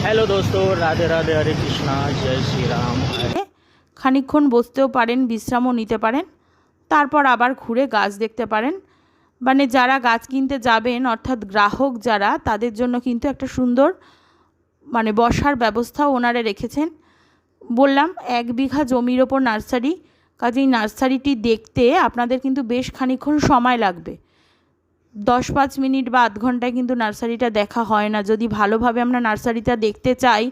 Hello दोस्तों, राधे राधे, हरे कृष्णा, जय श्री राम। খানিকক্ষণ বসতেও পারেন, বিশ্রামও নিতে পারেন, তারপর আবার ঘুরে গাছ দেখতে পারেন। মানে যারা গাছ কিনতে যাবেন অর্থাৎ গ্রাহক যারা, তাদের জন্য কিন্তু একটা সুন্দর মানে বসার ব্যবস্থাও ওনারা রেখেছেন। বললাম 1 বিঘা জমির ওপর নার্সারি, কাজেই নার্সারিটি দেখতে আপনাদের কিন্তু বেশ খানিকক্ষণ সময় লাগবে। 10-5 মিনিট বা আধ ঘন্টায় কিন্তু নার্সারিটা দেখা হয় না। যদি ভালোভাবে আমরা নার্সারিটা দেখতে চাই,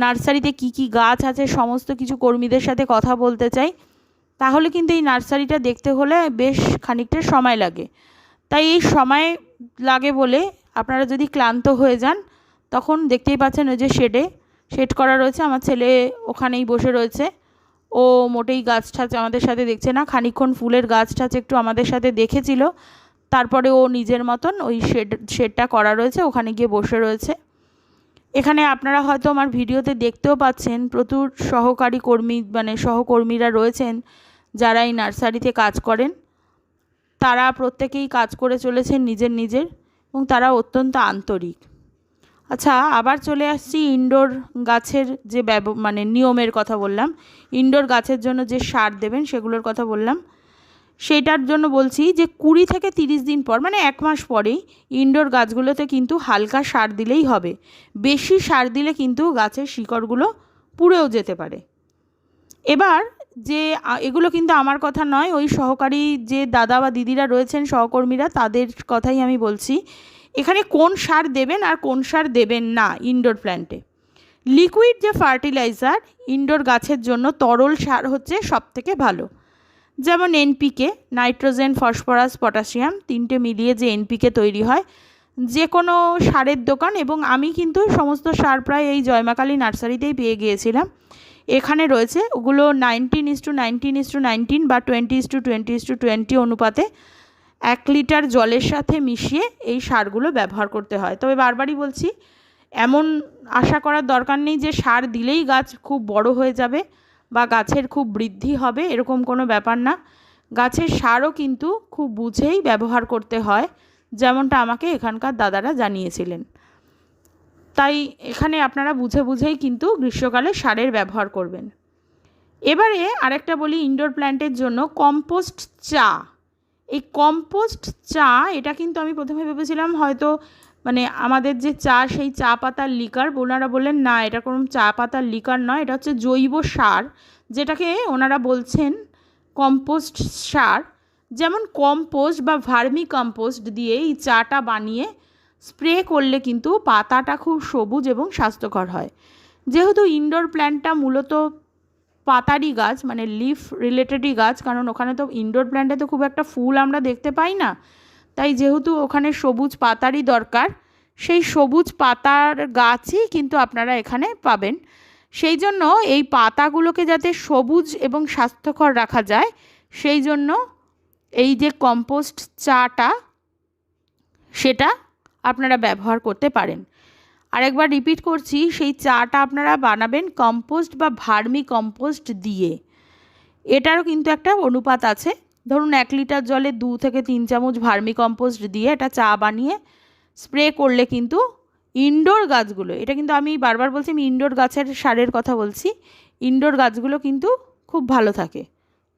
নার্সারিতে কি কি গাছ আছে সমস্ত কিছু কর্মীদের সাথে কথা বলতে চাই, তাহলে কিন্তু এই নার্সারিটা দেখতে হলে বেশ খানিকটা সময় লাগে। তাই এই সময় লাগে বলে আপনারা যদি ক্লান্ত হয়ে যান, তখন দেখতেই পাচ্ছেন ওই যে শেড করা রয়েছে, আমার ছেলে ওখানেই বসে রয়েছে। ও মোটেই গাছ টাছ আমাদের সাথে দেখছে না, খানিকক্ষণ ফুলের গাছ টাছ একটু আমাদের সাথে দেখেছিল, তারপরে ও নিজের মতন ওই শেডটা করা রয়েছে, ওখানে গিয়ে বসে রয়েছে। এখানে আপনারা হয়তো আমার ভিডিওতে দেখতেও পাচ্ছেন প্রচুর সহকারী কর্মী মানে সহকর্মীরা রয়েছেন যারা এই নার্সারিতে কাজ করেন। তারা প্রত্যেকেই কাজ করে চলেছেন নিজের এবং তারা অত্যন্ত আন্তরিক। আচ্ছা, আবার চলে আসছি ইনডোর গাছের যে মানে নিয়মের কথা বললাম, ইনডোর গাছের জন্য যে সার দেবেন সেগুলোর কথা বললাম। সেইটার জন্য বলছি যে 20 থেকে 30 দিন পর, মানে 1 মাস পরেই ইনডোর গাছগুলোতে কিন্তু হালকা সার দিলেই হবে। বেশি সার দিলে কিন্তু গাছের শিকড়গুলো পুড়েও যেতে পারে। এবার যে এগুলো কিন্তু আমার কথা নয়, ওই সহকারী যে দাদা বা দিদিরা রয়েছেন সহকর্মীরা, তাদের কথাই আমি বলছি। এখানে কোন সার দেবেন আর কোন সার দেবেন না ইনডোর প্ল্যান্টে। লিকুইড যে ফার্টিলাইজার ইনডোর গাছের জন্য, তরল সার হচ্ছে সবথেকে ভালো। যেমন এনপিকে, নাইট্রোজেন, ফসফরাস, পটাশিয়াম, 3টে মিলিয়ে যে এনপিকে তৈরি হয়, যে কোনো সারের দোকান, এবং আমি কিন্তু সমস্ত সার প্রায় এই জয়মাকালী নার্সারিতেই পেয়ে গিয়েছিলাম। এখানে রয়েছে ওগুলো 19:19:19 বা 20:20:20 অনুপাতে 1 লিটার জলের সাথে মিশিয়ে এই সারগুলো ব্যবহার করতে হয়। তবে বারবারই বলছি, এমন আশা করার দরকার নেই যে সার দিলেই গাছ খুব বড় হয়ে যাবে বা গাছের খুব বৃদ্ধি হবে, এরকম কোনো ব্যাপার না। গাছের সারও কিন্তু খুব বুঝেই ব্যবহার করতে হয়, যেমনটা আমাকে এখানকার দাদারা জানিয়েছিলেন। তাই এখানে আপনারা বুঝেই কিন্তু গ্রীষ্মকালে সারের ব্যবহার করবেন। এবারে আরেকটা বলি ইনডোর প্ল্যান্টের জন্য কম্পোস্ট চা। এই কম্পোস্ট চা, এটা কিন্তু আমি প্রথমে ভেবেছিলাম হয়তো মানে আমাদের যে চা, সেই চা পাতার লিকার। ওনারা বললেন না, এটা কোনো চা পাতার লিকার নয়, এটা হচ্ছে জৈব সার, যেটাকে ওনারা বলছেন কম্পোস্ট সার। যেমন কম্পোস্ট বা ভার্মি কম্পোস্ট দিয়ে এই চাটা বানিয়ে স্প্রে করলে কিন্তু পাতাটা খুব সবুজ এবং স্বাস্থ্যকর হয়। যেহেতু ইনডোর প্ল্যান্টটা মূলত পাতারই গাছ, মানে লিফ রিলেটেডই গাছ, কারণ ওখানে তো ইনডোর প্ল্যান্টে তো খুব একটা ফুল আমরা দেখতে পাই না, তাই যেহেতু ওখানে সবুজ পাতারই দরকার, সেই সবুজ পাতার গাছই কিন্তু আপনারা এখানে পাবেন। সেই জন্য এই পাতাগুলোকে যাতে সবুজ এবং স্বাস্থ্যকর রাখা যায়, সেই জন্য এই যে কম্পোস্ট চাটা, সেটা আপনারা ব্যবহার করতে পারেন। আরেকবার রিপিট করছি, সেই চাটা আপনারা বানাবেন কম্পোস্ট বা ভার্মি কম্পোস্ট দিয়ে। এটারও কিন্তু একটা অনুপাত আছে। ধরুন 1 লিটার জলে 2 থেকে 3 চামচ ভার্মি কম্পোস্ট দিয়ে এটা চা বানিয়ে স্প্রে করলে কিন্তু ইনডোর গাছগুলো, এটা কিন্তু আমি বারবার বলছি আমি ইনডোর গাছের সারের কথা বলছি, ইনডোর গাছগুলো কিন্তু খুব ভালো থাকে,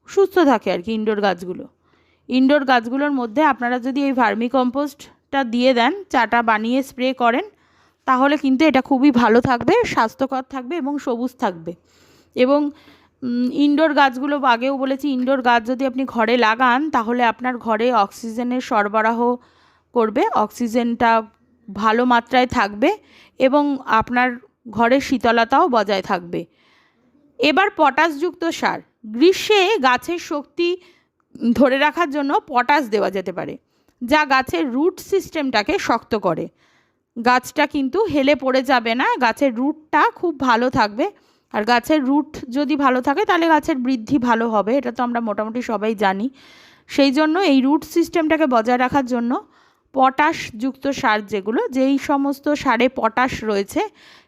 সুস্থ থাকে আর কি। ইনডোর গাছগুলোর মধ্যে আপনারা যদি এই ভার্মি কম্পোস্টটা দিয়ে দেন, চাটা বানিয়ে স্প্রে করেন, তাহলে কিন্তু এটা খুবই ভালো থাকবে, স্বাস্থ্যকর থাকবে এবং সবুজ থাকবে। এবং ইনডোর গাছগুলো আগেও বলেছি, ইনডোর গাছ যদি আপনি ঘরে লাগান, তাহলে আপনার ঘরে অক্সিজেনের সরবরাহ করবে, অক্সিজেনটা ভালো মাত্রায় থাকবে এবং আপনার ঘরের শীতলতাও বজায় থাকবে। এবার পটাশযুক্ত সার। গ্রীষ্মে গাছের শক্তি ধরে রাখার জন্য পটাশ দেওয়া যেতে পারে, যা গাছের রুট সিস্টেমটাকে শক্ত করে। গাছটা কিন্তু হেলে পড়ে যাবে না, গাছের রুটটা খুব ভালো থাকবে। আর গাছের রুট যদি ভালো থাকে তাহলে গাছের বৃদ্ধি ভালো হবে, এটা তো আমরা মোটামুটি সবাই জানি। সেই জন্য এই রুট সিস্টেমটাকে বজায় রাখার জন্য পটাশযুক্ত সার, যেই সমস্ত সারে পটাশ রয়েছে,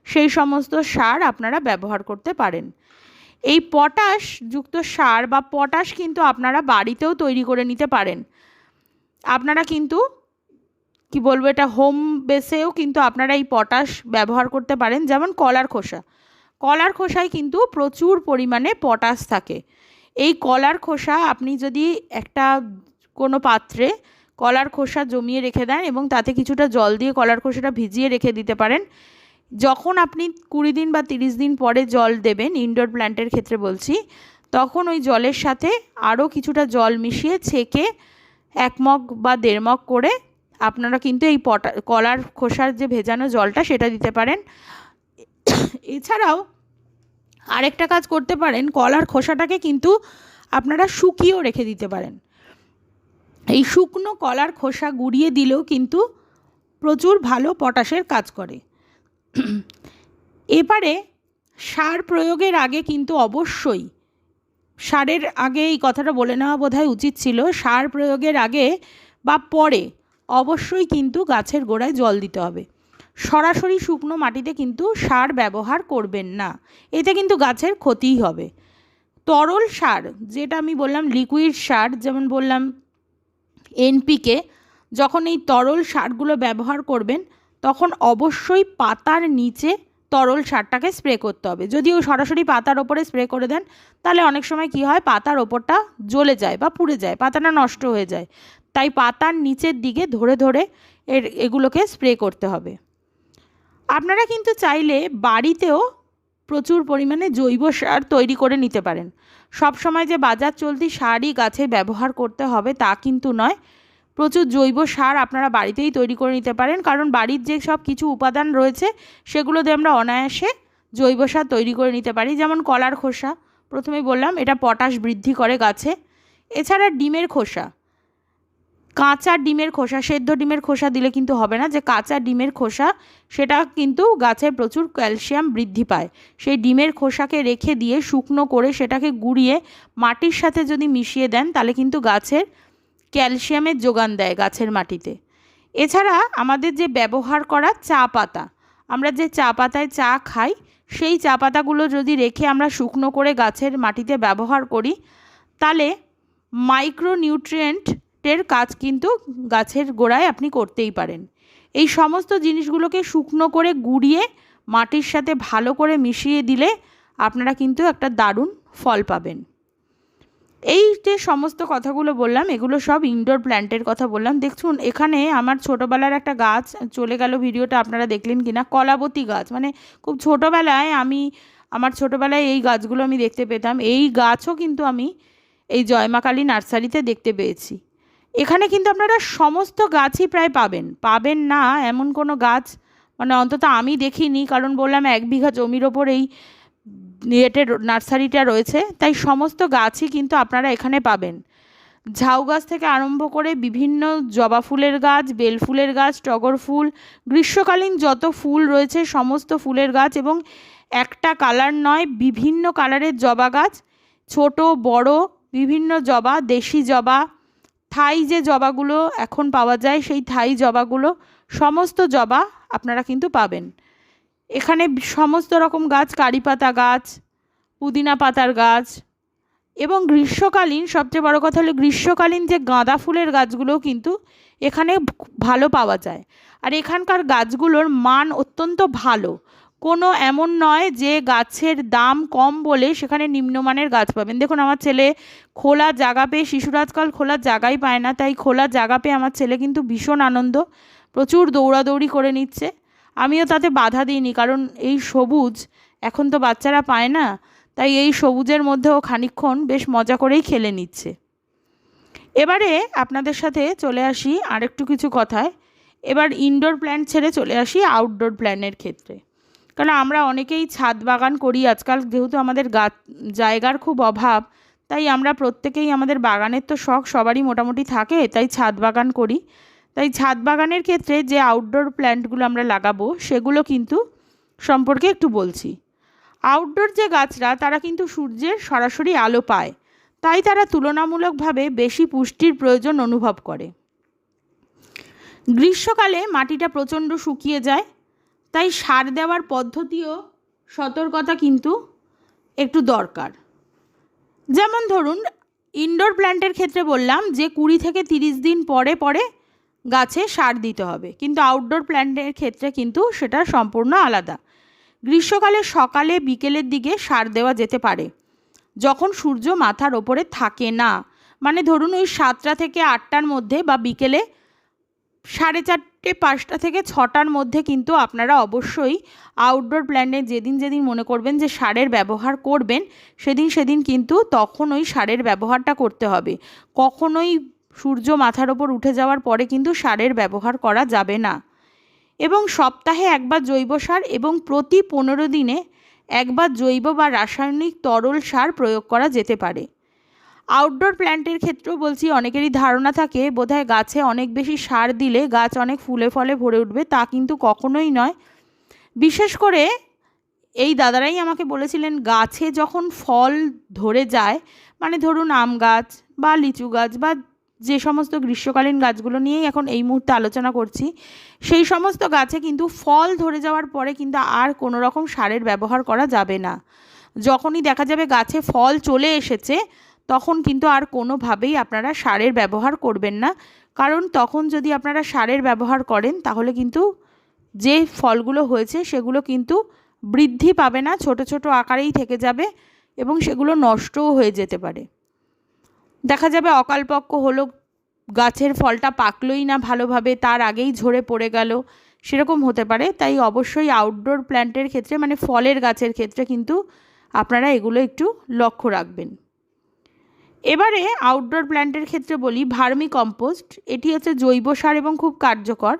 সেই সমস্ত সার আপনারা ব্যবহার করতে পারেন। এই পটাশযুক্ত সার বা পটাশ কিন্তু আপনারা বাড়িতেও তৈরি করে নিতে পারেন। আপনারা কিন্তু কি বলবো, এটা হোম বেসেও কিন্তু আপনারা এই পটাশ ব্যবহার করতে পারেন। যেমন কলার খোসায় কিন্তু প্রচুর পরিমাণে পটাশ থাকে। এই কলার খোসা আপনি যদি একটা কোনো পাত্রে কলার খোসা জমিয়ে রেখে দেন এবং তাতে কিছুটা জল দিয়ে কলার খোসাটা ভিজিয়ে রেখে দিতে পারেন, যখন আপনি 20 দিন বা 30 দিন পরে জল দেবেন, ইনডোর প্ল্যান্টের ক্ষেত্রে বলছি, তখন ওই জলের সাথে আরও কিছুটা জল মিশিয়ে ছেঁকে 1 মগ বা 1.5 মগ করে আপনারা কিন্তু এই কলার খোসার যে ভেজানো জলটা সেটা দিতে পারেন। এছাড়াও আরেকটা কাজ করতে পারেন, কলার খোসাটাকে কিন্তু আপনারা শুকিয়েও রেখে দিতে পারেন। এই শুকনো কলার খোসা গুঁড়িয়ে দিলেও কিন্তু প্রচুর ভালো পটাশের কাজ করে। এবারে সার প্রয়োগের আগে কিন্তু অবশ্যই, সারের আগে এই কথাটা বলে নেওয়া বোধহয় উচিত ছিল, সার প্রয়োগের আগে বা পরে অবশ্যই কিন্তু গাছের গোড়ায় জল দিতে হবে। সরাসরি শুকনো মাটিতে কিন্তু সার ব্যবহার করবেন না, এতে কিন্তু গাছের ক্ষতিই হবে। তরল সার, যেটা আমি বললাম লিকুইড সার, যেমন বললাম এনপিকে, যখন এই তরল সারগুলো ব্যবহার করবেন তখন অবশ্যই পাতার নিচে তরল সারটাকে স্প্রে করতে হবে। যদিও সরাসরি পাতার ওপরে স্প্রে করে দেন তাহলে অনেক সময় কি হয়, পাতার ওপরটা জ্বলে যায় বা পুড়ে যায়, পাতাটা নষ্ট হয়ে যায়। তাই পাতার নিচের দিকে ধরে ধরে এগুলোকে স্প্রে করতে হবে। আপনারা কিন্তু চাইলে বাড়িতেও প্রচুর পরিমাণে জৈব সার তৈরি করে নিতে পারেন। সব সময় যে বাজার চলতি সারই গাছে ব্যবহার করতে হবে তা কিন্তু নয়। প্রচুর জৈব সার আপনারা বাড়িতেই তৈরি করে নিতে পারেন, কারণ বাড়ির যে সব কিছু উপাদান রয়েছে সেগুলো দিয়ে আমরা অনায়াসে জৈব সার তৈরি করে নিতে পারি। যেমন কলার খোসা, প্রথমেই বললাম এটা পটাশ বৃদ্ধি করে গাছে। এছাড়া ডিমের খোসা, কাঁচা ডিমের খোসা, সেদ্ধ ডিমের খোসা দিলে কিন্তু হবে না, যে কাঁচা ডিমের খোসা সেটা কিন্তু গাছে প্রচুর ক্যালসিয়াম বৃদ্ধি পায়। সেই ডিমের খোসাকে রেখে দিয়ে শুকনো করে সেটাকে গুঁড়িয়ে মাটির সাথে যদি মিশিয়ে দেন তাহলে কিন্তু গাছের ক্যালসিয়ামের যোগান দেয় গাছের মাটিতে। এছাড়া আমাদের যে ব্যবহার করা চা পাতা, আমরা যে চা পাতায় চা খাই, সেই চা পাতাগুলো যদি রেখে আমরা শুকনো করে গাছের মাটিতে ব্যবহার করি তাহলে মাইক্রোনিউট্রিয়েন্টের কাজ কিন্তু গাছের গোড়ায় আপনি করতেই পারেন। এই সমস্ত জিনিসগুলোকে শুকনো করে গুঁড়িয়ে মাটির সাথে ভালো করে মিশিয়ে দিলে আপনারা কিন্তু একটা দারুণ ফল পাবেন। এই যে সমস্ত কথাগুলো বললাম এগুলো সব ইনডোর প্ল্যান্টের কথা বললাম। দেখুন এখানে আমার ছোটোবেলার একটা গাছ চলে গেল, ভিডিওটা আপনারা দেখলেন কি না, কলাবতী গাছ। মানে খুব ছোটোবেলায় আমার ছোটোবেলায় এই গাছগুলো আমি দেখতে পেতাম। এই গাছও কিন্তু আমি এই জয় মা কালী নার্সারিতে দেখতে পেয়েছি। এখানে কিন্তু আপনারা সমস্ত গাছই প্রায় পাবেন না এমন কোনো গাছ মানে অন্তত আমি দেখিনি, কারণ বললাম 1 বিঘা জমির ওপর এই নার্সারিটা রয়েছে, তাই সমস্ত গাছই কিন্তু আপনারা এখানে পাবেন। ঝাউ গাছ থেকে আরম্ভ করে বিভিন্ন জবা ফুলের গাছ, বেল ফুলের গাছ, টগর ফুল, গ্রীষ্মকালীন যত ফুল রয়েছে সমস্ত ফুলের গাছ, এবং একটা কালার নয় বিভিন্ন কালারের জবা গাছ, ছোট বড় বিভিন্ন জবা, দেশি জবা, থাই যে জবাগুলো এখন পাওয়া যায় সেই থাই জবাগুলো, সমস্ত জবা আপনারা কিন্তু পাবেন এখানে। সমস্ত রকম গাছ, কারি পাতা গাছ, পুদিনা পাতার গাছ, এবং গ্রীষ্মকালীন সবচেয়ে বড় কথা হলো গ্রীষ্মকালীন যে গাঁদা ফুলের গাছগুলোও কিন্তু এখানে ভালো পাওয়া যায়। আর এখানকার গাছগুলোর মান অত্যন্ত ভালো, কোনো এমন নয় যে গাছের দাম কম বলে সেখানে নিম্নমানের গাছ পাবেন। দেখুন আমার ছেলে খোলা জায়গা পেয়ে, শিশুরা আজকাল খোলা জায়গাই পায় না, তাই খোলা জায়গা পেয়ে আমার ছেলে কিন্তু ভীষণ আনন্দ, প্রচুর দৌড়াদৌড়ি করে নিচ্ছে। আমিও তাতে বাধা দিইনি, কারণ এই সবুজ এখন তো বাচ্চারা পায় না, তাই এই সবুজের মধ্যেও খানিকক্ষণ বেশ মজা করেই খেলে নিচ্ছে। এবারে আপনাদের সাথে চলে আসি আরেকটু কিছু কথায়। এবার ইনডোর প্ল্যান্ট ছেড়ে চলে আসি আউটডোর প্ল্যান্টের ক্ষেত্রে, কারণ আমরা অনেকেই ছাদ বাগান করি আজকাল, যেহেতু আমাদের জায়গার খুব অভাব, তাই আমরা প্রত্যেকেই আমাদের বাগানের তো শখ সবারই মোটামুটি থাকে, তাই ছাদ বাগান করি। তাই ছাদ বাগানের ক্ষেত্রে যে আউটডোর প্ল্যান্টগুলো আমরা লাগাবো সেগুলো কিন্তু সম্পর্কে একটু বলছি। আউটডোর যে গাছরা তারা কিন্তু সূর্যের সরাসরি আলো পায়, তাই তারা তুলনামূলকভাবে বেশি পুষ্টির প্রয়োজন অনুভব করে। গ্রীষ্মকালে মাটিটা প্রচণ্ড শুকিয়ে যায়, তাই সার দেওয়ার পদ্ধতিও সতর্কতা কিন্তু একটু দরকার। যেমন ধরুন ইনডোর প্ল্যান্টের ক্ষেত্রে বললাম যে 20 থেকে 30 দিন পরে পরে গাছে সার দিতে হবে, কিন্তু আউটডোর প্ল্যান্টের ক্ষেত্রে কিন্তু সেটা সম্পূর্ণ আলাদা। গ্রীষ্মকালে সকালে বিকেলের দিকে সার দেওয়া যেতে পারে, যখন সূর্য মাথার ওপরে থাকে না, মানে ধরুন ওই 7টা থেকে 8টার মধ্যে বা বিকেলে 4:30 5টা থেকে 6টার মধ্যে কিন্তু আপনারা অবশ্যই আউটডোর প্ল্যান্টে যেদিন যেদিন মনে করবেন যে সারের ব্যবহার করবেন সেদিন কিন্তু তখন ওই সারের ব্যবহারটা করতে হবে। কখনোই সূর্য মাথার ওপর উঠে যাওয়ার পরে কিন্তু সারের ব্যবহার করা যাবে না। এবং সপ্তাহে একবার জৈব সার এবং প্রতি 15 দিনে একবার জৈব বা রাসায়নিক তরল সার প্রয়োগ করা যেতে পারে। আউটডোর প্ল্যান্টের ক্ষেত্রেও বলছি, অনেকেরই ধারণা থাকে বোধহয় গাছে অনেক বেশি সার দিলে গাছ অনেক ফুলে ফলে ভরে উঠবে, তা কিন্তু কখনোই নয়। বিশেষ করে এই দাদারাই আমাকে বলেছিলেন গাছে যখন ফল ধরে যায়, মানে ধরুন আম গাছ বা লিচু গাছ বা যে সমস্ত গ্রীষ্মকালীন গাছগুলো নিয়েই এখন এই মুহূর্তে আলোচনা করছি, সেই সমস্ত গাছে কিন্তু ফল ধরে যাওয়ার পরে কিন্তু আর কোনো রকম সারের ব্যবহার করা যাবে না। যখনই দেখা যাবে গাছে ফল চলে এসেছে তখন কিন্তু আর কোনোভাবেই আপনারা সারের ব্যবহার করবেন না, কারণ তখন যদি আপনারা সারের ব্যবহার করেন তাহলে কিন্তু যে ফলগুলো হয়েছে সেগুলো কিন্তু বৃদ্ধি পাবে না, ছোট ছোট আকারেই থেকে যাবে এবং সেগুলো নষ্টও হয়ে যেতে পারে। দেখা যাবে অকালপক্ষ হলো, গাছের ফলটা পাকলোই না ভালোভাবে, তার আগেই ঝরে পড়ে গেল, সেরকম হতে পারে। তাই অবশ্যই আউটডোর প্ল্যান্টের ক্ষেত্রে মানে ফলের গাছের ক্ষেত্রে কিন্তু আপনারা এগুলো একটু লক্ষ্য রাখবেন। এবারে আউটডোর প্ল্যান্টের ক্ষেত্রে বলি ভার্মি কম্পোস্ট। এটি হচ্ছে জৈব সার এবং খুব কার্যকর।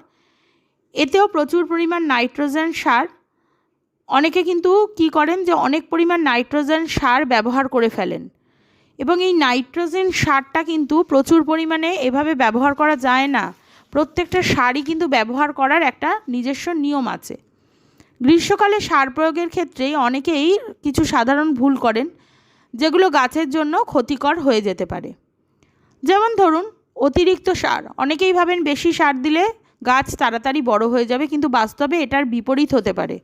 এতেও প্রচুর পরিমাণ নাইট্রোজেন সার। অনেকে কিন্তু কি করেন যে অনেক পরিমাণ নাইট্রোজেন সার ব্যবহার করে ফেলেন, এবং এই নাইট্রোজেন সারটা কিন্তু প্রচুর পরিমাণে এভাবে ব্যবহার করা যায় না। প্রত্যেকটা সারই কিন্তু ব্যবহার করার একটা নিজস্ব নিয়ম আছে। গ্রীষ্মকালে সার প্রয়োগের ক্ষেত্রে অনেকেই কিছু সাধারণ ভুল করেন যেগুলো গাছের জন্য ক্ষতিকর হয়ে যেতে পারে। যেমন ধরুন অতিরিক্ত সার। অনেকেই ভাবেন বেশি সার দিলে গাছ তাড়াতাড়ি বড় হয়ে যাবে, কিন্তু বাস্তবে এটার বিপরীত হতে পারে।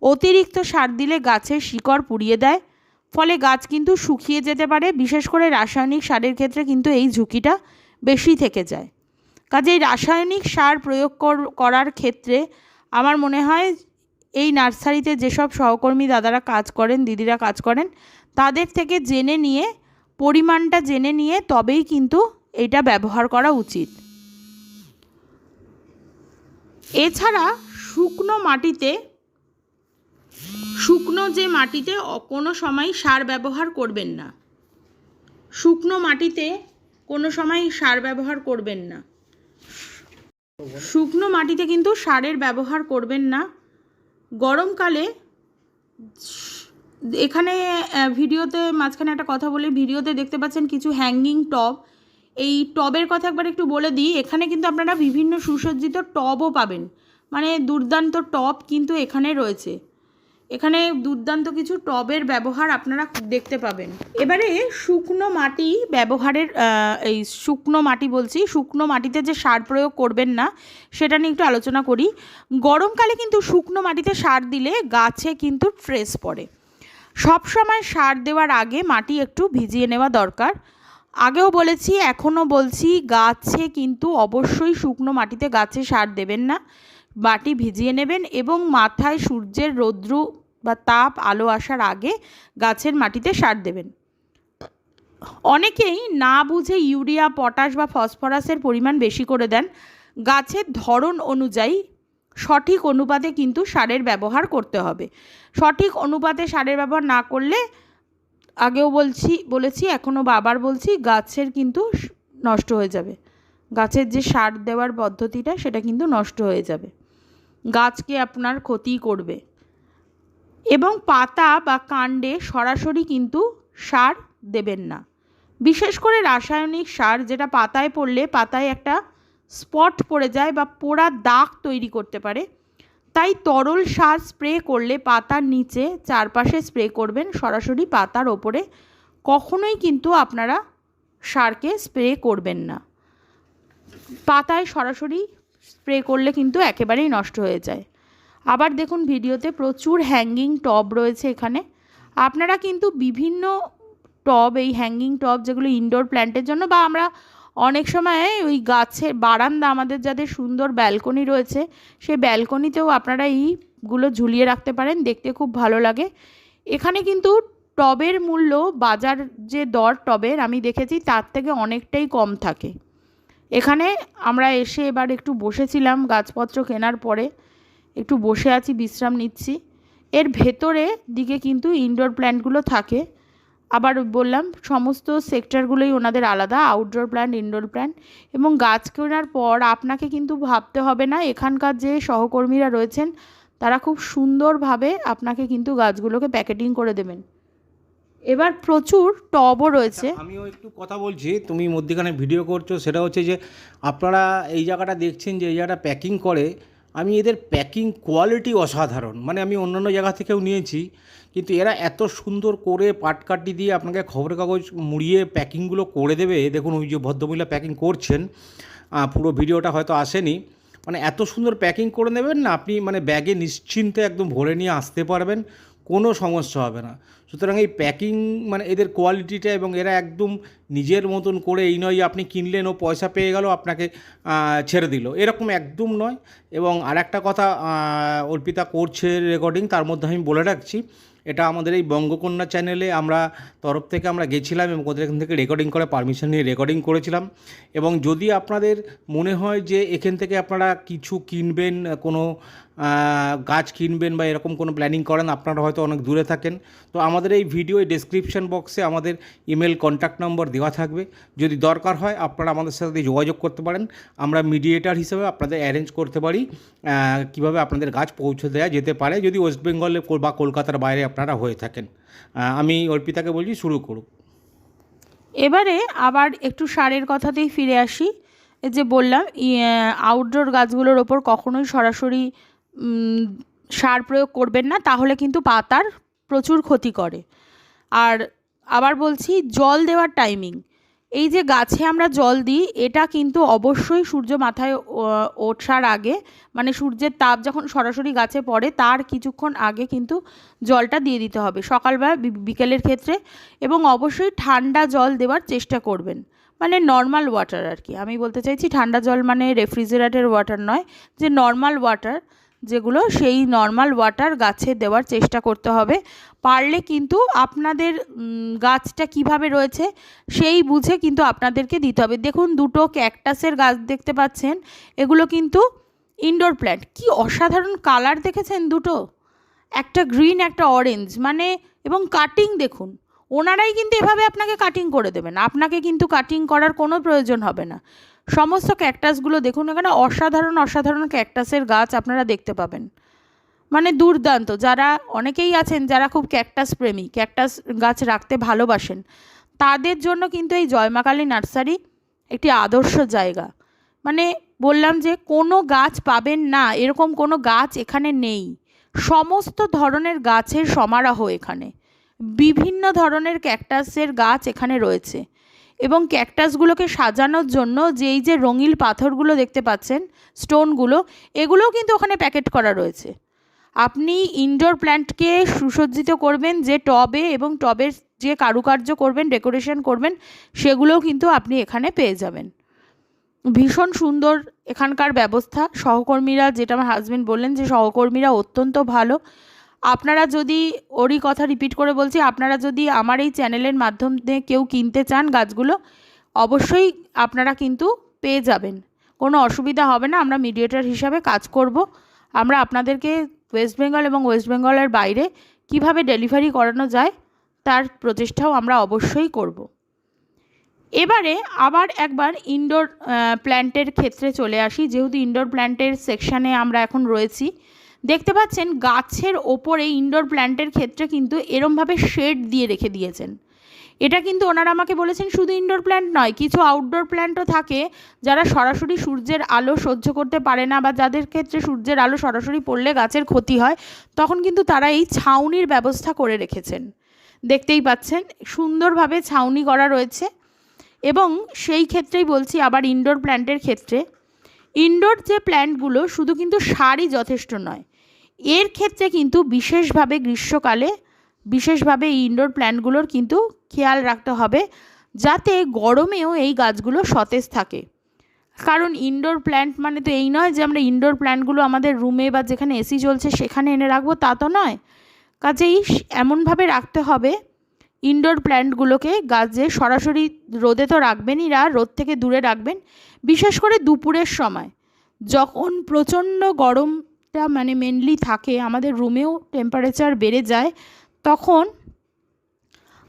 অতিরিক্ত সার দিলে গাছের শিকড় পুড়িয়ে দেয়, ফলে গাছ কিন্তু শুকিয়ে যেতে পারে। বিশেষ করে রাসায়নিক সারের ক্ষেত্রে কিন্তু এই ঝুঁকিটা বেশি থেকে যায়। কাজেই রাসায়নিক সার প্রয়োগ করার ক্ষেত্রে আমার মনে হয় এই নার্সারিতে যেসব সহকর্মী দাদারা কাজ করেন, দিদিরা কাজ করেন, তাদের থেকে জেনে নিয়ে পরিমাণটা জেনে নিয়ে তবেই কিন্তু এটা ব্যবহার করা উচিত। এছাড়া শুকনো যে মাটিতে কোনো সময় সার ব্যবহার করবেন না। শুকনো মাটিতে কোনো সময় সার ব্যবহার করবেন না। শুকনো মাটিতে কিন্তু সারের ব্যবহার করবেন না। গরমকালে এখানে ভিডিওতে মাঝখানে একটা কথা বলি, ভিডিওতে দেখতে পাচ্ছেন কিছু হ্যাঙ্গিং টব। এই টবের কথা একবার একটু বলে দিই। এখানে কিন্তু আপনারা বিভিন্ন সুসজ্জিত টবও পাবেন, মানে দুর্দান্ত টব কিন্তু এখানে রয়েছে। এখানে দুর্দান্ত কিছু টবের ব্যবহার আপনারা দেখতে পাবেন। এবারে শুকনো মাটি ব্যবহারের এই শুকনো মাটি বলছি, শুকনো মাটিতে যে সার প্রয়োগ করবেন না সেটা নিয়ে একটু আলোচনা করি। গরমকালে কিন্তু শুকনো মাটিতে সার দিলে গাছে কিন্তু ট্রেস পড়ে। সব সময় সার দেওয়ার আগে মাটি একটু ভিজিয়ে নেওয়া দরকার। আগেও বলেছি, এখনও বলছি, গাছে কিন্তু অবশ্যই শুকনো মাটিতে গাছে সার দেবেন না। মাটি ভিজিয়ে নেবেন এবং মাথায় সূর্যের রৌদ্র বা তাপ আলো আসার আগে গাছের মাটিতে সার দেবেন। অনেকেই না বুঝে ইউরিয়া, পটাশ বা ফসফরাসের পরিমাণ বেশি করে দেন। গাছের ধরন অনুযায়ী সঠিক অনুপাতে কিন্তু সারের ব্যবহার করতে হবে। সঠিক অনুপাতে সারের ব্যবহার না করলে, আগেও বলেছি এখনও আবার বলছি, গাছের কিন্তু নষ্ট হয়ে যাবে। গাছের যে সার দেওয়ার পদ্ধতিটা সেটা কিন্তু নষ্ট হয়ে যাবে, গাছকে আপনার ক্ষতি করবে। এবং পাতা বা কাণ্ডে সরাসরি কিন্তু সার দেবেন না। বিশেষ করে রাসায়নিক সার, যেটা পাতায় পড়লে পাতায় একটা স্পট পড়ে যায় বা পোড়া দাগ তৈরি করতে পারে। তাই তরল সার স্প্রে করলে পাতার নিচে চারপাশে স্প্রে করবেন, সরাসরি পাতার ওপরে কখনোই কিন্তু আপনারা সারকে স্প্রে করবেন না। পাতায় সরাসরি স্প্রে করলে কিন্তু একেবারেই নষ্ট হয়ে যায়। আবার দেখুন ভিডিওতে প্রচুর হ্যাঙ্গিং টব রয়েছে এখানে। আপনারা কিন্তু বিভিন্ন টব, এই হ্যাঙ্গিং টব যেগুলো ইনডোর প্ল্যান্টের জন্য বা আমরা অনেক সময় ওই গাছের বারান্দা, আমাদের যাদের সুন্দর ব্যালকনি রয়েছে, সেই ব্যালকনিতেও আপনারা এইগুলো ঝুলিয়ে রাখতে পারেন, দেখতে খুব ভালো লাগে। এখানে কিন্তু টবের মূল্য, বাজার যে দর টবের আমি দেখেছি তার থেকে অনেকটাই কম থাকে। এখানে আমরা এসে এবার একটু বসেছিলাম, গাছপত্র কেনার পরে একটু বসে আছি, বিশ্রাম নিচ্ছি। এর ভেতরে দিকে কিন্তু ইনডোর প্ল্যান্টগুলো থাকে। আবার বললাম সমস্ত সেক্টরগুলোই ওনাদের আলাদা, আউটডোর প্ল্যান্ট, ইনডোর প্ল্যান্ট। এবং গাছ কেনার পর আপনাকে কিন্তু ভাবতে হবে না, এখানকার যে সহকর্মীরা রয়েছেন তারা খুব সুন্দরভাবে আপনাকে কিন্তু গাছগুলোকে প্যাকেটিং করে দেবেন। এবার প্রচুর টবও রয়েছে। আমিও একটু কথা বলছি, তুমি মধ্যখানে ভিডিও করছো, সেটা হচ্ছে যে আপনারা এই জায়গাটা দেখছেন যে এই জায়গাটা প্যাকিং করে, আমি এদের প্যাকিং কোয়ালিটি অসাধারণ। মানে আমি অন্যান্য জায়গা থেকেও নিয়েছি, কিন্তু এরা এত সুন্দর করে পাটকাঠি দিয়ে আপনাকে খবরের কাগজ মুড়িয়ে প্যাকিংগুলো করে দেবে। দেখুন ওই যে ভদ্রমহিলা প্যাকিং করছেন, পুরো ভিডিওটা হয়তো আসেনি, মানে এত সুন্দর প্যাকিং করে নেবেন না আপনি, মানে ব্যাগে নিশ্চিন্তে একদম ভরে নিয়ে আসতে পারবেন, কোনো সমস্যা হবে না। সুতরাং এই প্যাকিং মানে এদের কোয়ালিটিটা, এবং এরা একদম নিজের মতন করে, এই নয় আপনি কিনলেন ও পয়সা পেয়ে গেল আপনাকে ছেড়ে দিল, এরকম একদম নয়। এবং আরেকটা কথা অর্পিতা করছে রেকর্ডিং, তার মধ্যে আমি বলে রাখছি, এটা আমাদের এই বঙ্গকন্যা চ্যানেলে আমরা তরফ থেকে আমরা গেছিলাম এবং ওদের এখান থেকে রেকর্ডিং করে পারমিশন নিয়ে রেকর্ডিং করেছিলাম। এবং যদি আপনাদের মনে হয় যে এখান থেকে আপনারা কিছু কিনবেন, কোনো গাছ কিনবেন বা এরকম কোনো প্ল্যানিং করেন, আপনারা হয়তো অনেক দূরে থাকেন, তো আমাদের এই ভিডিও ডেসক্রিপশন বক্সে আমাদের ইমেল কন্ট্যাক্ট নম্বর দেওয়া থাকবে। যদি দরকার হয় আপনারা আমাদের সাথে যোগাযোগ করতে পারেন, আমরা মিডিয়েটার হিসেবে আপনাদের অ্যারেঞ্জ করতে পারি কিভাবে আপনাদের গাছ পৌঁছে দেওয়া যেতে পারে, যদি ওয়েস্ট বেঙ্গলে বা কলকাতার বাইরে আপনারা হয়ে থাকেন। আমি অর্পিতাকে বলছি শুরু করুক। এবারে আবার একটু সারের কথাতেই ফিরে আসি। এই যে বললাম আউটডোর গাছগুলোর ওপর কখনোই সরাসরি সার প্রয়োগ করবেন না, তাহলে কিন্তু পাতার প্রচুর ক্ষতি করে। আর আবার বলছি জল দেওয়ার টাইমিং, এই যে গাছে আমরা জল দিই এটা কিন্তু অবশ্যই সূর্য মাথায় ওঠার আগে, মানে সূর্যের তাপ যখন সরাসরি গাছে পড়ে তার কিছুক্ষণ আগে কিন্তু জলটা দিয়ে দিতে হবে, সকালবেলা বিকেলের ক্ষেত্রে। এবং অবশ্যই ঠান্ডা জল দেওয়ার চেষ্টা করবেন, মানে নর্মাল ওয়াটার আর কি আমি বলতে চাইছি। ঠান্ডা জল মানে রেফ্রিজারেটর ওয়াটার নয়, যে নর্মাল ওয়াটার যেগুলো, সেই নর্মাল ওয়াটার গাছে দেওয়ার চেষ্টা করতে হবে। পারলে কিন্তু আপনাদের গাছটা কিভাবে রয়েছে সেই বুঝে কিন্তু আপনাদেরকে দিতে হবে। দেখুন দুটো ক্যাকটাসের গাছ দেখতে পাচ্ছেন, এগুলো কিন্তু ইনডোর প্ল্যান্ট। কি অসাধারণ কালার দেখেছেন দুটো, একটা গ্রিন একটা অরেঞ্জ, মানে এবং কাটিং দেখুন, ওনারাই কিন্তু এভাবে আপনাকে কাটিং করে দেবেন, আপনাকে কিন্তু কাটিং করার কোনো প্রয়োজন হবে না। সমস্ত ক্যাকটাসগুলো দেখুন, এখানে অসাধারণ অসাধারণ ক্যাকটাসের গাছ আপনারা দেখতে পাবেন, মানে দুর্দান্ত। যারা অনেকেই আছেন যারা খুব ক্যাকটাস প্রেমী, ক্যাকটাস গাছ রাখতে ভালোবাসেন, তাদের জন্য কিন্তু এই জয়মাকালী নার্সারি একটি আদর্শ জায়গা। মানে বললাম যে কোনো গাছ পাবেন না এরকম কোনো গাছ এখানে নেই, সমস্ত ধরনের গাছের সমারোহ এখানে, বিভিন্ন ধরনের ক্যাকটাসের গাছ এখানে রয়েছে। এবং ক্যাকটাসগুলোকে সাজানোর জন্য যেই যে রঙিন পাথরগুলো দেখতে পাচ্ছেন, স্টোনগুলো, এগুলোও কিন্তু ওখানে প্যাকেট করা রয়েছে। আপনি ইনডোর প্ল্যান্টকে সুসজ্জিত করবেন যে টবে, এবং টবের যে কারুকার্য করবেন, ডেকোরেশন করবেন, সেগুলোও কিন্তু আপনি এখানে পেয়ে যাবেন। ভীষণ সুন্দর এখানকার ব্যবস্থা। সহকর্মীরা, যেটা আমার হাজব্যান্ড বললেন যে সহকর্মীরা অত্যন্ত ভালো। আপনারা যদি, ওরই কথা রিপিট করে বলছি, আপনারা যদি আমার এই চ্যানেলের মাধ্যমে কেউ কিনতে চান গাছগুলো, অবশ্যই আপনারা কিন্তু পেয়ে যাবেন, কোনো অসুবিধা হবে না। আমরা মিডিয়েটর হিসাবে কাজ করব। আমরা আপনাদেরকে ওয়েস্ট বেঙ্গল এবং ওয়েস্ট বেঙ্গলের বাইরে কিভাবে ডেলিভারি করানো যায় তার প্রচেষ্টাও আমরা অবশ্যই করব। এবারে আবার একবার ইনডোর প্ল্যান্টের ক্ষেত্রে চলে আসি, যেহেতু ইনডোর প্ল্যান্টের সেকশানে আমরা এখন রয়েছি। দেখতে পাচ্ছেন গাছের ওপরে ইনডোর প্ল্যান্টের ক্ষেত্রে কিন্তু এরমভাবে শেড দিয়ে রেখে দিয়েছেন। এটা কিন্তু ওনারা আমাকে বলেছেন শুধু ইনডোর প্ল্যান্ট নয়, কিছু আউটডোর প্ল্যান্টও থাকে যারা সরাসরি সূর্যের আলো সহ্য করতে পারে না, বা যাদের ক্ষেত্রে সূর্যের আলো সরাসরি পড়লে গাছের ক্ষতি হয়, তখন কিন্তু তারা এই ছাউনির ব্যবস্থা করে রেখেছেন। দেখতেই পাচ্ছেন সুন্দরভাবে ছাউনি করা রয়েছে। এবং সেই ক্ষেত্রেই বলছি আবার ইনডোর প্ল্যান্টের ক্ষেত্রে, ইনডোর যে প্ল্যান্টগুলো শুধু কিন্তু সারই যথেষ্ট নয়, এর ক্ষেত্রে কিন্তু বিশেষভাবে গ্রীষ্মকালে বিশেষভাবে এই ইনডোর প্ল্যান্টগুলোর কিন্তু খেয়াল রাখতে হবে, যাতে গরমেও এই গাছগুলো সতেজ থাকে। কারণ ইনডোর প্ল্যান্ট মানে তো এই নয় যে আমরা ইনডোর প্ল্যান্টগুলো আমাদের রুমে বা যেখানে এসি চলছে সেখানে এনে রাখবো, তা তো নয়। কাজেই এমনভাবে রাখতে হবে ইনডোর প্ল্যান্টগুলোকে, গাছে সরাসরি রোদে তো রাখবেনই না, রোদ থেকে দূরে রাখবেন। বিশেষ করে দুপুরের সময় যখন প্রচণ্ড গরমটা মানে মেনলি থাকে, আমাদের রুমেও টেম্পারেচার বেড়ে যায়, তখন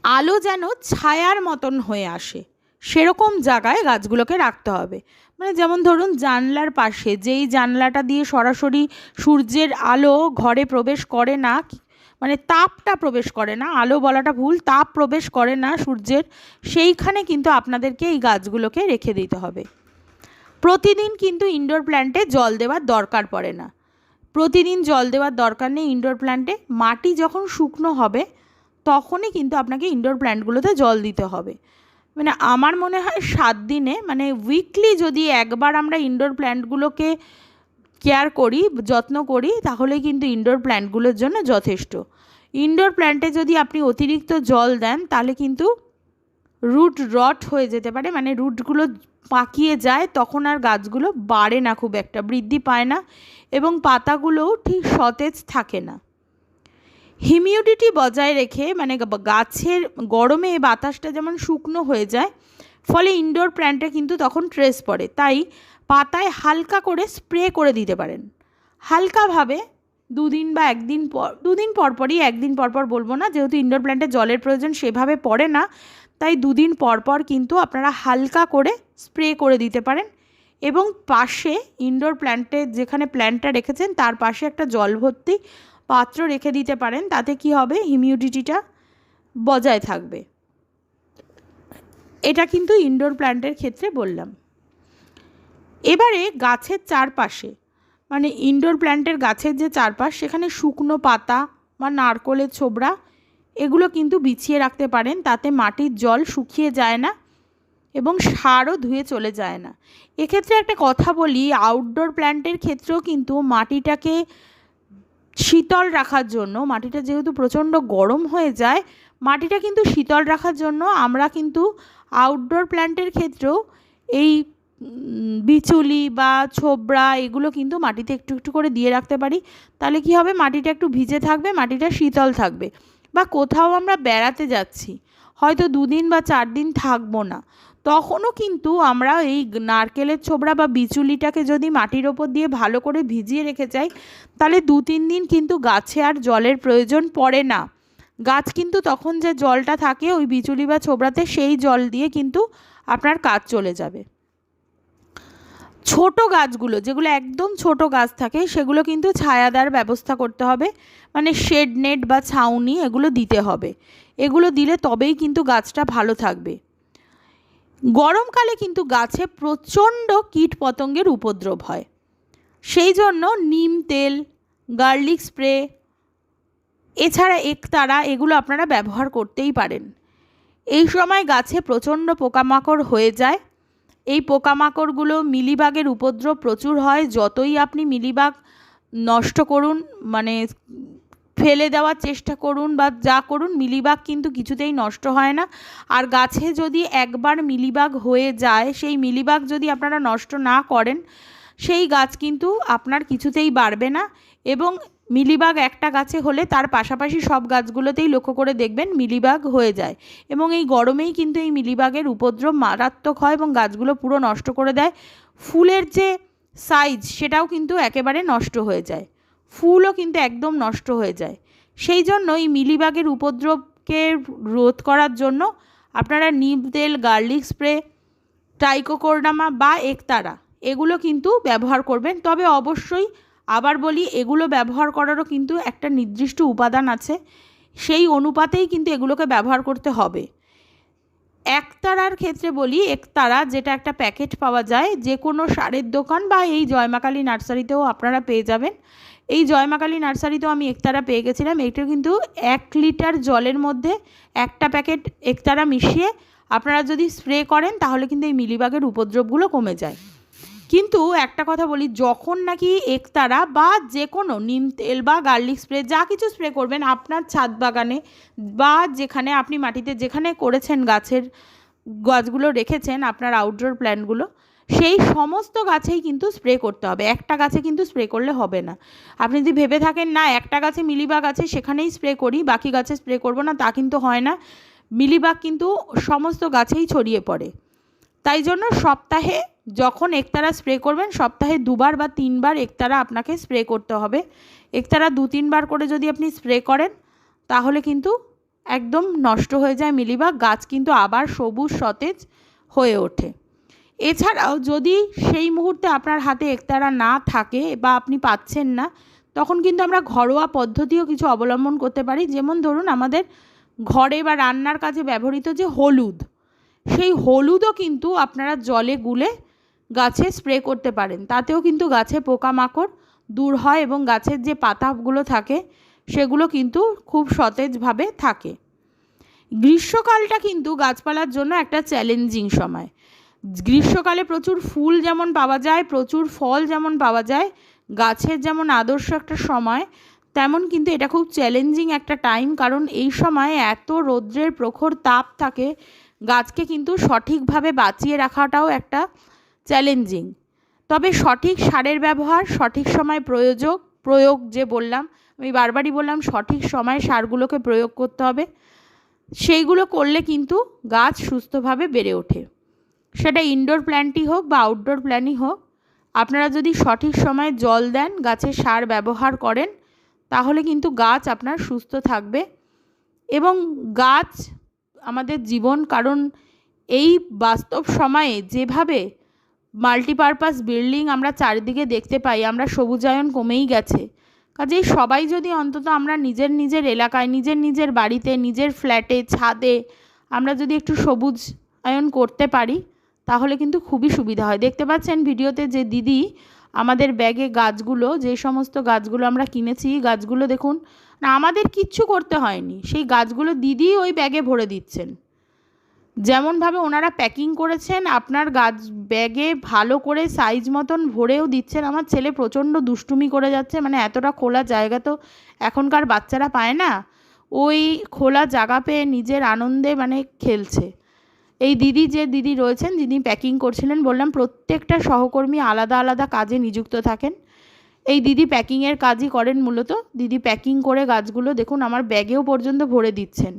আলো যেন ছায়ার মতন হয়ে আসে সেরকম জায়গায় গাছগুলোকে রাখতে হবে। মানে যেমন ধরুন জানলার পাশে, যেই জানলাটা দিয়ে সরাসরি সূর্যের আলো ঘরে প্রবেশ করে না, মানে তাপটা প্রবেশ করে না, আলো বলাটা ভুল, তাপ প্রবেশ করে না সূর্যের, সেইখানে কিন্তু আপনাদেরকে এই গাছগুলোকে রেখে দিতে হবে। প্রতিদিন কিন্তু ইনডোর প্ল্যান্টে জল দেওয়ার দরকার পড়ে না, প্রতিদিন জল দেওয়ার দরকার নেই ইনডোর প্ল্যান্টে। মাটি যখন শুকনো হবে তখনই কিন্তু আপনাকে ইনডোর প্ল্যান্টগুলোতে জল দিতে হবে। মানে আমার মনে হয় 7 দিনে, মানে উইকলি যদি একবার আমরা ইনডোর প্ল্যান্টগুলোকে কেয়ার করি, যত্ন করি, তাহলে কিন্তু ইনডোর প্ল্যান্টগুলোর জন্য যথেষ্ট। ইনডোর প্ল্যান্টে যদি আপনি অতিরিক্ত জল দেন তাহলে কিন্তু রুট রট হয়ে যেতে পারে, মানে রুটগুলো পাকিয়ে যায়, তখন আর গাছগুলো বাড়ে না, খুব একটা বৃদ্ধি পায় না, এবং পাতাগুলোও ঠিক সতেজ থাকে না। হিউমিডিটি বজায় রেখে, মানে গাছের গরমে বাতাসটা যেমন শুকনো হয়ে যায়, ফলে ইনডোর প্ল্যান্টে কিন্তু তখন ট্রেস পড়ে। তাই পাতায় হালকা করে স্প্রে করে দিতে পারেন, হালকাভাবে 2 দিন বা 1 দিন পর, 2 দিন পরপরই, 1 দিন পরপর বলবো না, যেহেতু ইনডোর প্ল্যান্টে জলের প্রয়োজন সেভাবে পড়ে না, তাই 2 দিন পরপর কিন্তু আপনারা হালকা করে স্প্রে করে দিতে পারেন। এবং পাশে ইনডোর প্ল্যান্টে যেখানে প্ল্যান্টটা রেখেছেন তার পাশে একটা জল ভর্তি পাত্র রেখে দিতে পারেন, তাতে কি হবে, হিউমিডিটিটা বজায় থাকবে। এটা কিন্তু ইনডোর প্ল্যান্টের ক্ষেত্রে বললাম। এবারে গাছের চারপাশে, মানে ইনডোর প্ল্যান্টের গাছের যে চারপাশ, সেখানে শুকনো পাতা বা নারকোলের ছোবড়া এগুলো কিন্তু বিছিয়ে রাখতে পারেন, তাতে মাটির জল শুকিয়ে যায় না এবং সারও ধুয়ে চলে যায় না। এক্ষেত্রে একটা কথা বলি, আউটডোর প্ল্যান্টের ক্ষেত্রেও কিন্তু মাটিটাকে শীতল রাখার জন্য, মাটিটা যেহেতু প্রচণ্ড গরম হয়ে যায়, মাটিটা কিন্তু শীতল রাখার জন্য আমরা কিন্তু আউটডোর প্ল্যান্টের ক্ষেত্রেও এই বিচুলি বা ছোবড়া এগুলো কিন্তু মাটিতে একটু একটু করে দিয়ে রাখতে পারি। তাহলে কি হবে, মাটিটা একটু ভিজে থাকবে, মাটিটা শীতল থাকবে। বা কোথাও আমরা বেড়াতে যাচ্ছি, হয়তো 2 দিন বা 4 দিন থাকবো না, তখনও কিন্তু আমরা এই নারকেলের ছোবড়া বা বিচুলিটাকে যদি মাটির ওপর দিয়ে ভালো করে ভিজিয়ে রেখে যাই, তাহলে 2-3 দিন কিন্তু গাছে আর জলের প্রয়োজন পড়ে না। গাছ কিন্তু তখন যে জলটা থাকে ওই বিচুলি বা ছোবড়াতে, সেই জল দিয়ে কিন্তু আপনার কাজ চলে যাবে। ছোট গাছগুলো, যেগুলো একদম ছোট গাছ থাকে, সেগুলো কিন্তু ছায়াদার ব্যবস্থা করতে হবে, মানে শেড নেট বা ছাউনি এগুলো দিতে হবে। এগুলো দিলে তবেই কিন্তু গাছটা ভালো থাকবে। গরমকালে কিন্তু গাছে প্রচণ্ড কীটপতঙ্গের উপদ্রব হয়, সেই জন্য নিম তেল, গার্লিক স্প্রে, এছাড়া একতারা এগুলো আপনারা ব্যবহার করতেই পারেন। এই সময় গাছে প্রচণ্ড পোকামাকড় হয়ে যায়, এই পোকামাকড়গুলো, মিলিবাগের উপদ্রব প্রচুর হয়। যতই আপনি মিলিবাগ নষ্ট করুন, মানে ফেলে দেওয়ার চেষ্টা করুন বা যা করুন, মিলিবাগ কিন্তু কিছুতেই নষ্ট হয় না। আর গাছে যদি একবার মিলিবাগ হয়ে যায়, সেই মিলিবাগ যদি আপনারা নষ্ট না করেন, সেই গাছ কিন্তু আপনার কিছুতেই বাড়বে না। এবং মিলিবাগ একটা গাছে হলে তার পাশাপাশি সব গাছগুলোতেই লক্ষ্য করে দেখবেন মিলিবাগ হয়ে যায়, এবং এই গরমেই কিন্তু এই মিলিবাগের উপদ্রব মারাত্মক হয় এবং গাছগুলো পুরো নষ্ট করে দেয়। ফুলের যে সাইজ সেটাও কিন্তু একেবারে নষ্ট হয়ে যায়, ফুলও কিন্তু একদম নষ্ট হয়ে যায়। সেই জন্য এই মিলিবাগের উপদ্রবকে রোধ করার জন্য আপনারা নিম তেল, গার্লিক স্প্রে, ট্রাইকোডার্মা বা একতারা এগুলো কিন্তু ব্যবহার করবেন। তবে অবশ্যই আবার বলি, এগুলো ব্যবহার করারও কিন্তু একটা নির্দিষ্ট উপাদান আছে, সেই অনুপাতেই কিন্তু এগুলোকে ব্যবহার করতে হবে। একতারার ক্ষেত্রে বলি, একতারা যেটা একটা প্যাকেট পাওয়া যায় যে কোনো সারের দোকান বা এই জয়মাকালী নার্সারিতেও আপনারা পেয়ে যাবেন। এই জয়মাকালী নার্সারিতেও আমি একতারা পেয়ে গেছিলাম। এটা কিন্তু 1 লিটার জলের মধ্যে একটা প্যাকেট একতারা মিশিয়ে আপনারা যদি স্প্রে করেন তাহলে কিন্তু এই মিলিবাগের উপদ্রবগুলো কমে যায়। কিন্তু একটা কথা বলি, যখন নাকি একতারা বা যে কোনো নিম তেল বা গার্লিক স্প্রে যা কিছু স্প্রে করবেন আপনার ছাদ বাগানে বা যেখানে আপনি মাটিতে যেখানে করেছেন গাছের গাছগুলো রেখেছেন আপনার আউটডোর প্ল্যান্টগুলো, সেই সমস্ত গাছেই কিন্তু স্প্রে করতে হবে। একটা গাছে কিন্তু স্প্রে করলে হবে না। আপনি যদি ভেবে থাকেন না একটা গাছে মিলিবাগ আছে সেখানেই স্প্রে করি, বাকি গাছে স্প্রে করব না, তা কিন্তু হয় না। মিলিবাগ কিন্তু সমস্ত গাছেই ছড়িয়ে পড়ে। তাই জন্য সপ্তাহে যখন একতারা স্প্রে করবেন, সপ্তাহে 2বার বা 3বার একতারা আপনাকে স্প্রে করতে হবে। একতারা 2-3 বার করে যদি আপনি স্প্রে করেন তাহলে কিন্তু একদম নষ্ট হয়ে যায় মিলিবাগ, গাছ কিন্তু আবার সবুজ সতেজ হয়ে ওঠে। এছাড়াও যদি সেই মুহূর্তে আপনার হাতে একতারা না থাকে বা আপনি পাচ্ছেন না, তখন কিন্তু আমরা ঘরোয়া পদ্ধতিও কিছু অবলম্বন করতে পারি। যেমন ধরুন আমাদের ঘরে বা রান্নার কাজে ব্যবহৃত যে হলুদ, সেই হলুদও কিন্তু আপনারা জলে গুলে গাছে স্প্রে করতে পারেন। তাতেও কিন্তু গাছে পোকামাকড় দূর হয় এবং গাছের যে পাতাগুলো থাকে সেগুলো কিন্তু খুব সতেজভাবে থাকে। গ্রীষ্মকালটা কিন্তু গাছপালার জন্য একটা চ্যালেঞ্জিং সময়। গ্রীষ্মকালে প্রচুর ফুল যেমন পাওয়া যায়, প্রচুর ফল যেমন পাওয়া যায়, গাছের যেমন আদর্শ একটা সময়, তেমন কিন্তু এটা খুব চ্যালেঞ্জিং একটা টাইম। কারণ এই সময় এত রৌদ্রের প্রখর তাপ থাকে, গাছকে কিন্তু সঠিকভাবে বাঁচিয়ে রাখাটাও একটা চ্যালেঞ্জিং। তবে সঠিক সারের ব্যবহার, সঠিক সময় প্রয়োগ যে বললাম, আমি বারবারই বললাম সঠিক সময়ে সারগুলোকে প্রয়োগ করতে হবে। সেইগুলো করলে কিন্তু গাছ সুস্থভাবে বেড়ে ওঠে। সেটা ইনডোর প্ল্যান্টই হোক বা আউটডোর প্ল্যান্টই হোক, আপনারা যদি সঠিক সময়ে জল দেন, গাছের সার ব্যবহার করেন, তাহলে কিন্তু গাছ আপনার সুস্থ থাকবে। এবং গাছ আমাদের জীবন, কারণ এই বাস্তব সময়ে যেভাবে মাল্টিপারপাস বিল্ডিং আমরা চারিদিকে দেখতে পাই, আমরা সবুজায়ন কমেই গেছে। কাজেই সবাই যদি অন্তত আমরা নিজের নিজের এলাকায়, নিজের নিজের বাড়িতে, নিজের ফ্ল্যাটে, ছাদে আমরা যদি একটু সবুজায়ন করতে পারি তাহলে কিন্তু খুবই সুবিধা হয়। দেখতে পাচ্ছেন ভিডিওতে যে দিদি আমাদের ব্যাগে গাছগুলো, যে সমস্ত গাছগুলো আমরা কিনেছি, গাছগুলো দেখুন না, আমাদের কিচ্ছু করতে হয়নি, সেই গাছগুলো দিদি ওই ব্যাগে ভরে দিচ্ছেন। যেমনভাবে ওনারা প্যাকিং করেছেন, আপনার গাছ ব্যাগে ভালো করে সাইজ মতন ভরেও দিচ্ছেন। আমার ছেলে প্রচণ্ড দুষ্টুমি করে যাচ্ছে, মানে এতটা খোলা জায়গা তো এখনকার বাচ্চারা পায় না, ওই খোলা জায়গা পেয়ে নিজের আনন্দে মানে খেলছে। এই দিদি যে দিদি রয়েছেন, যিনি প্যাকিং করছিলেন, বললাম প্রত্যেকটা সহকর্মী আলাদা আলাদা কাজে নিযুক্ত থাকেন। এই দিদি প্যাকিংয়ের কাজই করেন মূলত। দিদি প্যাকিং করে গাছগুলো দেখুন আমার ব্যাগেও পর্যন্ত ভরে দিচ্ছেন।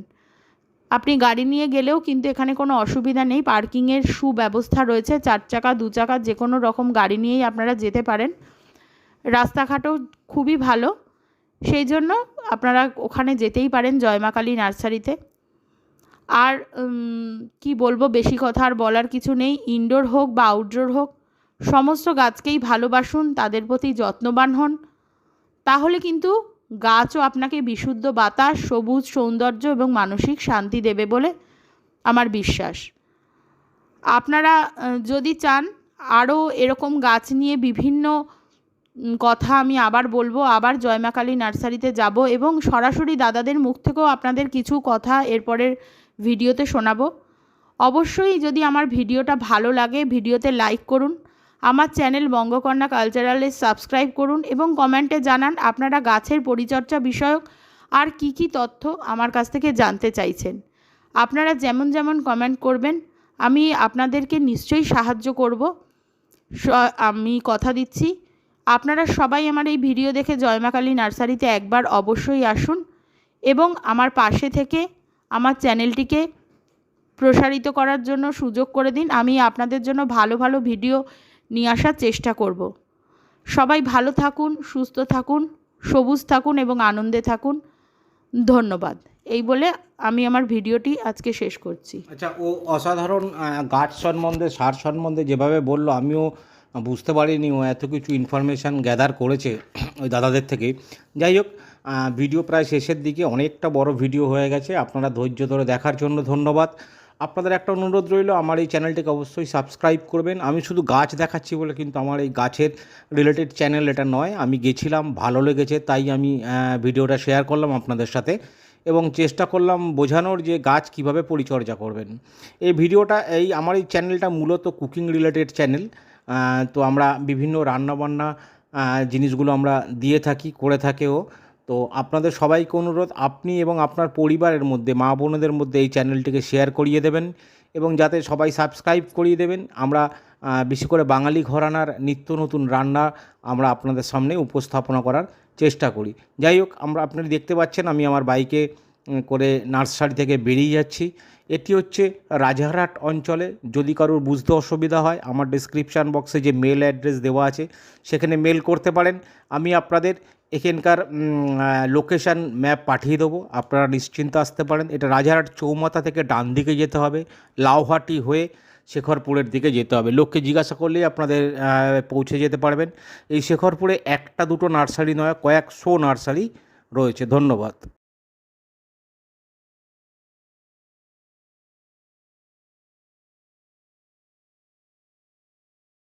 আপনি গাড়ি নিয়ে গেলেও কিন্তু এখানে কোনো অসুবিধা নেই, পার্কিংয়ের সুব্যবস্থা রয়েছে। 4 চাকা 2 চাকা যে কোনো রকম গাড়ি নিয়েই আপনারা যেতে পারেন। রাস্তাঘাটও খুবই ভালো, সেই জন্য আপনারা ওখানে যেতেই পারেন, জয়মা কালী নার্সারিতে। আর কি বলবো, বেশি কথা আর বলার কিছু নেই। ইনডোর হোক বা আউটডোর হোক, সমস্ত গাছকেই ভালোবাসুন, তাদের প্রতি যত্নবান হন, তাহলে কিন্তু গাছও আপনাকে বিশুদ্ধ বাতাস, সবুজ সৌন্দর্য এবং মানসিক শান্তি দেবে বলে আমার বিশ্বাস। আপনারা যদি চান আরও এরকম গাছ নিয়ে বিভিন্ন কথা আমি আবার বলবো, আবার জয়মা কালী নার্সারিতে যাব এবং সরাসরি দাদাদের মুখ থেকেও আপনাদের কিছু কথা এরপরের ভিডিওতে শোনাবো। অবশ্যই যদি আমার ভিডিওটা ভালো লাগে, ভিডিওতে লাইক করুন, আমার চ্যানেল বঙ্গকন্যা কালচারালে সাবস্ক্রাইব করুন এবং কমেন্টে জানান আপনারা গাছের পরিচর্যা বিষয়ক আর কি কি তথ্য আমার কাছ থেকে জানতে চাইছেন। আপনারা যেমন যেমন কমেন্ট করবেন আমি আপনাদেরকে নিশ্চয়ই সাহায্য করব। আমি কথা দিচ্ছি, আপনারা সবাই আমার এই ভিডিও দেখে জয়মা কালী নার্সারিতে একবার অবশ্যই আসুন এবং আমার পাশে থেকে আমার চ্যানেলটিকে প্রসারিত করার জন্য সুযোগ করে দিন। আমি আপনাদের জন্য ভালো ভালো ভিডিও নিয়ে আসার চেষ্টা করব। সবাই ভালো থাকুন, সুস্থ থাকুন, সবুজ থাকুন এবং আনন্দে থাকুন। ধন্যবাদ। এই বলে আমি আমার ভিডিওটি আজকে শেষ করছি। আচ্ছা, ও অসাধারণ গাছ সম্বন্ধে, সার সম্বন্ধে যেভাবে বললো, আমিও বুঝতে পারিনি ও এত কিছু ইনফরমেশান গ্যাদার করেছে ওই দাদাদের থেকে। যাই হোক, ভিডিও প্রায় শেষের দিকে, অনেকটা বড় ভিডিও হয়ে গেছে। আপনারা ধৈর্য ধরে দেখার জন্য ধন্যবাদ। আপনাদের একটা অনুরোধ রইল, আমার এই চ্যানেলটিকে অবশ্যই সাবস্ক্রাইব করবেন। আমি শুধু গাছ দেখাচ্ছি বলে কিন্তু আমার এই গাছের রিলেটেড চ্যানেল এটা নয়। আমি গেছিলাম, ভালো লেগেছে, তাই আমি ভিডিওটা শেয়ার করলাম আপনাদের সাথে এবং চেষ্টা করলাম বোঝানোর যে গাছ কিভাবে পরিচর্যা করবেন। এই ভিডিওটা, আমার এই চ্যানেলটা মূলত কুকিং রিলেটেড চ্যানেল। তো আমরা বিভিন্ন রান্নাবান্না জিনিসগুলো আমরা দিয়ে থাকি, করে থাকেও। তো আপনাদের সবাইকে অনুরোধ, আপনি এবং আপনার পরিবারের মধ্যে, মা বোনেদের মধ্যে এই চ্যানেলটিকে শেয়ার করিয়ে দেবেন এবং যাতে সবাই সাবস্ক্রাইব করিয়ে দেবেন। আমরা বেশি করে বাঙালি ঘরানার নিত্য নতুন রান্না আমরা আপনাদের সামনে উপস্থাপনা করার চেষ্টা করি। যাই হোক, আপনারা দেখতে পাচ্ছেন আমি আমার বাইকে করে নার্সারি থেকে বেরিয়ে যাচ্ছি। এটি হচ্ছে রাজারহাট অঞ্চলে। যদি কারোর বুঝতে অসুবিধা হয় আমার ডেসক্রিপশান বক্সে যে মেল অ্যাড্রেস দেওয়া আছে সেখানে মেল করতে পারেন। আমি আপনাদের এখানকার লোকেশান ম্যাপ পাঠিয়ে দেবো, আপনারা নিশ্চিন্তে আসতে পারেন। এটা রাজারহাট চৌমাথা থেকে ডান দিকে যেতে হবে, লাউহাটি হয়ে শেখরপুরের দিকে যেতে হবে। লোককে জিজ্ঞাসা করলেই আপনাদের পৌঁছে যেতে পারবেন। এই শেখরপুরে একটা দুটো নার্সারি নয়, কয়েকশো নার্সারি রয়েছে। ধন্যবাদ।